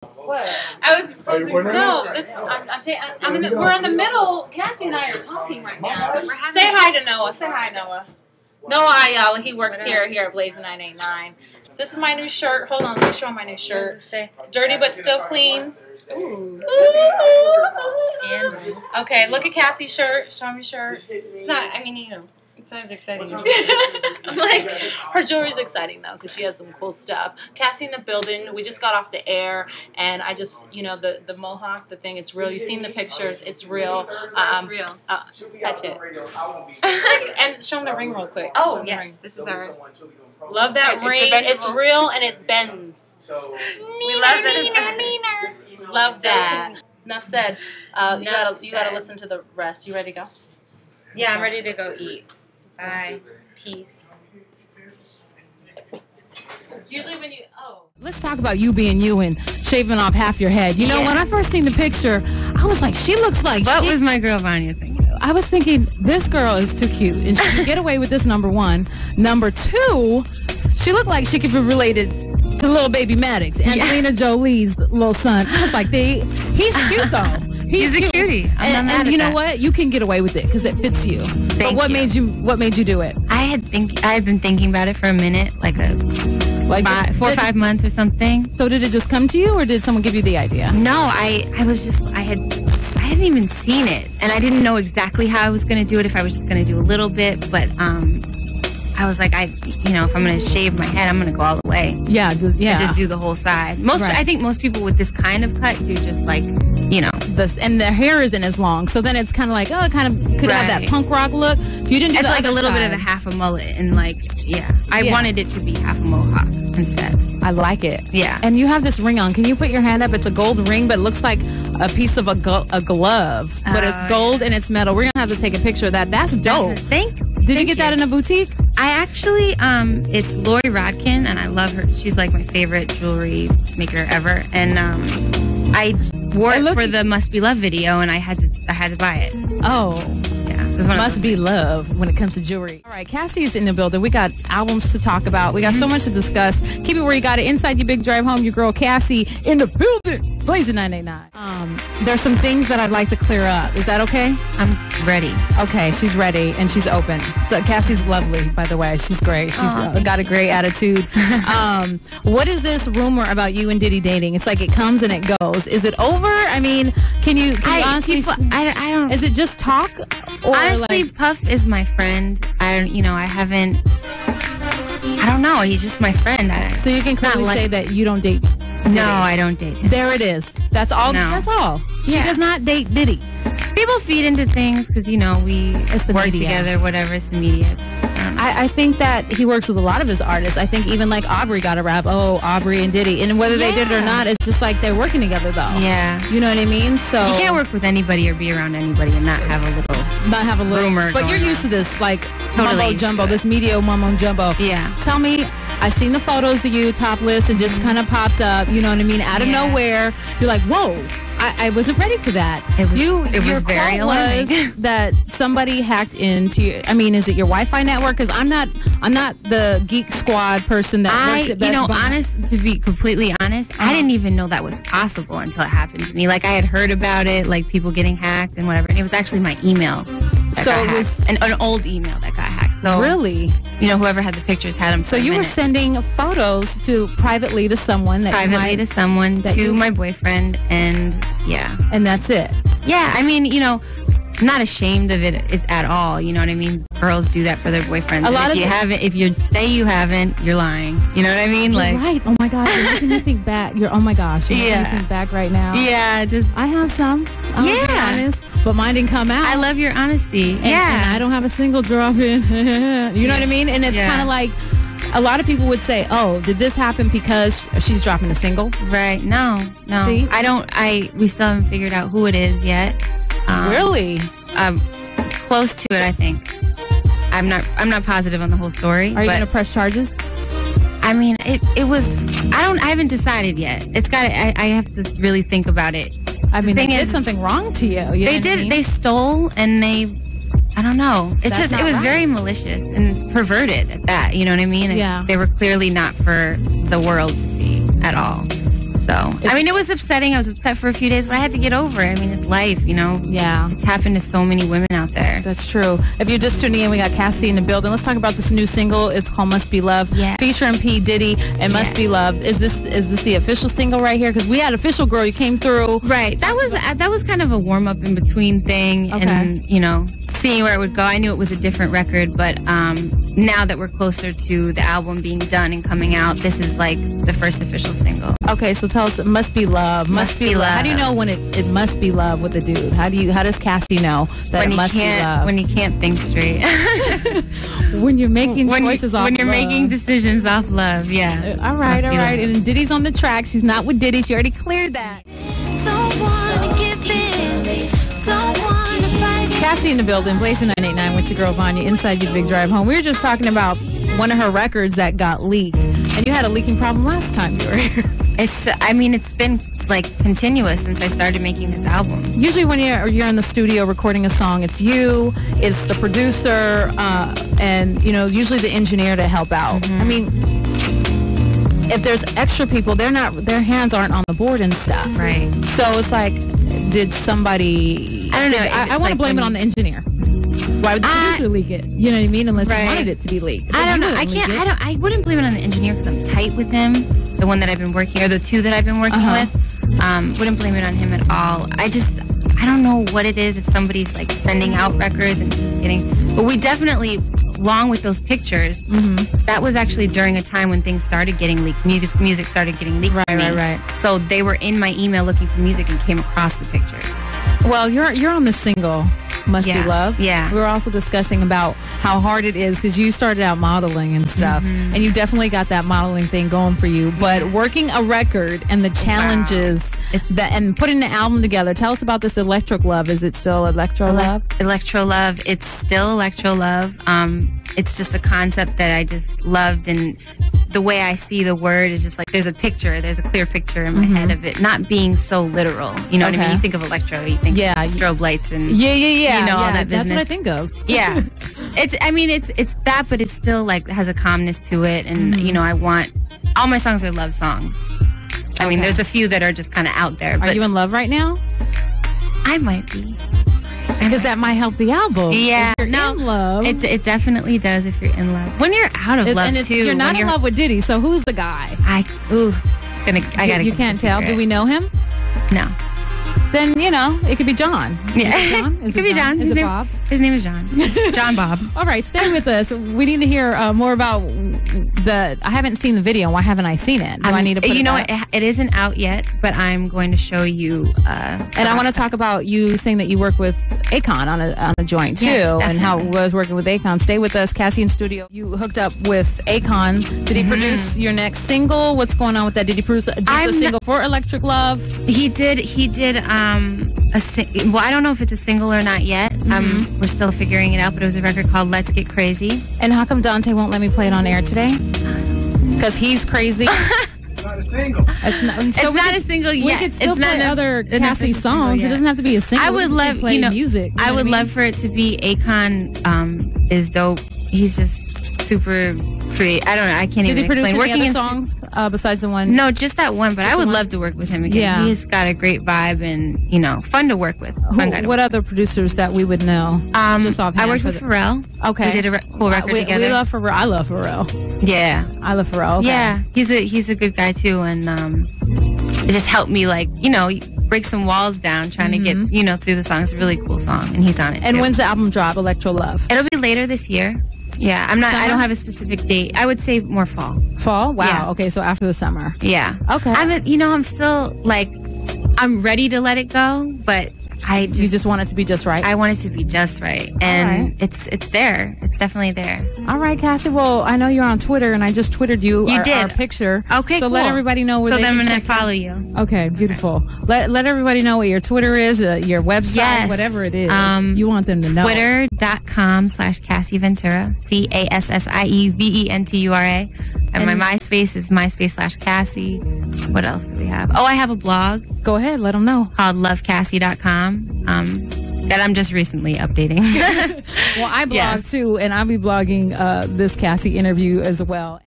What? I was. No, this. I'm in the, we're in the middle. Cassie and I are talking right now. Say hi to Noah. Say hi, Noah. Noah Ayala. He works here at Blazing 989. This is my new shirt. Hold on, let me show him my new shirt. Dirty but still clean. Ooh. Scandalous. Okay, look at Cassie's shirt. Show me your shirt. It's not. I mean, you know. It sounds exciting. I'm like, her jewelry's exciting though because she has some cool stuff. Cassie in the building. We just got off the air, and I just, you know, the mohawk, the thing. It's real. You've seen the pictures. It's real. It's real. Touch it. And show them the ring real quick. Oh yes, this is our. Love that ring. It's real and it bends. We love that. Love that. Enough said. You gotta listen to the rest. You ready to go? Yeah, I'm ready to go eat. Bye. Peace. Usually when you Let's talk about you being you and shaving off half your head. You know, when I first seen the picture, I was like, she looks like What was my girl Vanya thinking? I was thinking, this girl is too cute, and she can get away with this, number one. Number two, she looked like she could be related to little baby Maddox, Angelina Jolie's little son. I was like, he's cute though. He's a cutie. And you know what? You can get away with it because it fits you. But what made you do it? I had been thinking about it for a minute, like 4 or 5 months or something. So did it just come to you, or did someone give you the idea? No, I hadn't even seen it, and I didn't know exactly how I was going to do it. If I was just going to do a little bit, but I was like, if I'm going to shave my head, I'm going to go all the way. Yeah, just do the whole side. I think most people with this kind of cut do just like, you know. And their hair isn't as long, so then it's kind of like, it kind of could have that punk rock look. You didn't do it's the like other a little side. bit of a half a mullet, and like, I wanted it to be half a mohawk instead. I like it. Yeah. And you have this ring on. Can you put your hand up? It's a gold ring, but it looks like a piece of a glove, but it's gold and it's metal. We're gonna have to take a picture of that. That's dope. Did you get that in a boutique? I actually, it's Lori Rodkin, and I love her. She's like my favorite jewelry maker ever. And I wore it for the Must Be Love video, and I had to buy it. Oh. Yeah. It was one Must be love when it comes to jewelry. All right, Cassie's in the building. We got albums to talk about. We got so much to discuss. Keep it where you got it. Inside your big drive home, your girl Cassie in the building. Blazing 989. There's some things that I'd like to clear up. Is that okay? I'm ready. Okay, she's ready and she's open. So Cassie's lovely, by the way. She's great. She's got a great attitude. What is this rumor about you and Diddy dating? It's like it comes and it goes. Is it over? I mean, can you honestly? I don't. Is it just talk? Or honestly, like, Puff is my friend. I don't know. He's just my friend. So you can clearly say that you don't date Diddy. No, I don't date him. There it is. That's all. No. That's all. She does not date Diddy. People feed into things because, we work together, whatever. It's the media. I think that he works with a lot of his artists. I think even like Aubrey got a rap. Oh, Aubrey and Diddy. And whether they did it or not, it's just like they're working together though. Yeah. You know what I mean? So you can't work with anybody or be around anybody and not have a little rumor. But you're used to this, like, totally mumbo jumbo, this media mumbo jumbo. Yeah. Tell me, I seen the photos of you topless and just kind of popped up, you know what I mean, out of nowhere. You're like, whoa, I wasn't ready for that. It was very alarming. Was that somebody hacked into your, I mean, is it your Wi-Fi network? Because I'm not the Geek Squad person that works at Best Buy. To be completely honest, I didn't even know that was possible until it happened to me. Like, I had heard about it, like people getting hacked and whatever, and it was actually my email. So it was an old email that got hacked. So really, whoever had the pictures had them. So you were sending photos privately to someone to my boyfriend, and and that's it. Yeah, I mean, I'm not ashamed of it at all. You know what I mean? Girls do that for their boyfriends. If you say you haven't, you're lying. You know what I mean? You're right. Oh my gosh, you're making me think back. Oh my gosh, you're making me think back right now. Yeah, I have some. I'll be honest, but mine didn't come out. I love your honesty. And I don't have a single drop-in. You know what I mean? And it's kind of like, a lot of people would say, oh, did this happen because she's dropping a single? Right. No. See? We still haven't figured out who it is yet. Really? Close to it, I think. I'm not positive on the whole story. Are you going to press charges? I mean, it was. I haven't decided yet. I have to really think about it. I mean, they did something wrong to you. They did. They stole, and I don't know. It was very malicious and perverted at that. You know what I mean? Yeah. They were clearly not for the world to see at all. So, I mean, it was upsetting. I was upset for a few days, but I had to get over it. I mean, it's life, you know? Yeah. It's happened to so many women out there. That's true. If you're just tuning in, we got Cassie in the building. Let's talk about this new single. It's called Must Be Love. Yes. Featuring P. Diddy and Must Be Love. Is this the official single right here? Because we had Official Girl. You came through. Right. That was kind of a warm-up in between thing. Okay. And, you know, seeing where it would go. I knew it was a different record, but now that we're closer to the album being done and coming out, this is like the first official single. Okay, so tell us, Must Be Love. Must be love. How do you know when it must be love with the dude? How does Cassie know that it must be love? When you can't think straight. When you're making choices off love. When you're making decisions off love, yeah. All right. And Diddy's on the track. She's not with Diddy. She already cleared that. Don't wanna give in. Don't wanna fight it. Cassie in the building, Blazing 989 with your girl Vanya inside your big drive home. We were just talking about one of her records that got leaked. And you had a leaking problem last time you were here. It's been like continuous since I started making this album. Usually when you're in the studio recording a song, it's you, it's the producer, and you know, usually the engineer to help out. I mean, if there's extra people, their hands aren't on the board and stuff. Right. So it's like, did somebody? I don't know. I want to blame it on the engineer. Why would the producer leak it? You know what I mean? Unless he wanted it to be leaked. I don't know. I wouldn't blame it on the engineer because I'm tight with him. The one that I've been working, or the two that I've been working with. Wouldn't blame it on him at all. I don't know what it is if somebody's like sending out records and just getting. But we definitely, along with those pictures, that was actually during a time when things started getting leaked. Music started getting leaked. Right. So they were in my email looking for music and came across the pictures. Well, you're on the single Must Be Love. Yeah. We were also discussing about how hard it is because you started out modeling and stuff, and you definitely got that modeling thing going for you. But working a record and the challenges and putting the album together. Tell us about this Electric Love. Is it still Electro Love? Electro Love. It's still Electro Love. It's just a concept that I just loved, and the way I see the word is just like there's a clear picture in my head of it not being so literal. You know what I mean? You think of electro, you think of strobe lights and you know, all that business. That's what I think of. Yeah. It's that, but it's still like has a calmness to it, and you know, I want all my songs are love songs. I mean, there's a few that are just kind of out there. But are you in love right now? I might be. Because that might help the album. Yeah. If you're in love. It definitely does if you're in love. When you're out of love, too. You're not in love with Diddy, so who's the guy? I gotta. You can't tell. Do we know him? No. Then, you know, it could be John. Yeah. It could be John. Is it Bob? His name is John. John Bob. All right, stay with us. We need to hear more about I haven't seen the video. Why haven't I seen it? Do I need to put it up? It isn't out yet, but I'm going to show you. And I want to talk about you saying that you work with Akon on a joint, too, and how it was working with Akon. Stay with us. Cassie in studio. You hooked up with Akon. Did he produce your next single? What's going on with that? Did he produce a single for Electric Love? He did. Well, I don't know if it's a single or not yet. We're still figuring it out, but it was a record called Let's Get Crazy. And how come Dante won't let me play it on air today? Because he's crazy. It's not a single. It's not a single yet. We could still play other Cassie songs. It doesn't have to be a single. I would love, music. I would love for it to be Akon is dope. He's just super creative. I don't know. I can't even explain. Did he produce any other songs besides the one? No, just that one. But I would love to work with him again. Yeah. He's got a great vibe and, you know, fun to work with. What other producers that we would know? Just offhand. I worked with Pharrell. Okay. We did a cool record together. We love Pharrell. I love Pharrell. Yeah. I love Pharrell. Okay. Yeah. He's a good guy too, and it just helped me, like, you know, break some walls down trying to get, you know, through the song. It's a really cool song, and he's on it. And too. When's the album drop? Electro Love. It'll be later this year. Yeah, I'm not. Summer? I don't have a specific date. I would say more fall. Fall? Wow. Yeah. Okay, so after the summer. Yeah. Okay. I'm still like, I'm ready to let it go, but you just want it to be just right. I want it to be just right, and it's there. It's definitely there. All right, Cassie. Well, I know you're on Twitter, and I just Twittered you. Our picture. Okay, so cool. let everybody know where they can check. So then I'm gonna follow you. Okay, beautiful. Okay. Let everybody know what your Twitter is, your website, whatever it is. You want them to know. Twitter.com/Cassie Ventura. CassieVentura. And my MySpace is MySpace/Cassie. What else do we have? Oh, I have a blog. Go ahead, let them know. Called LoveCassie.com. That I'm just recently updating. Well, I blog too, and I'll be blogging this Cassie interview as well.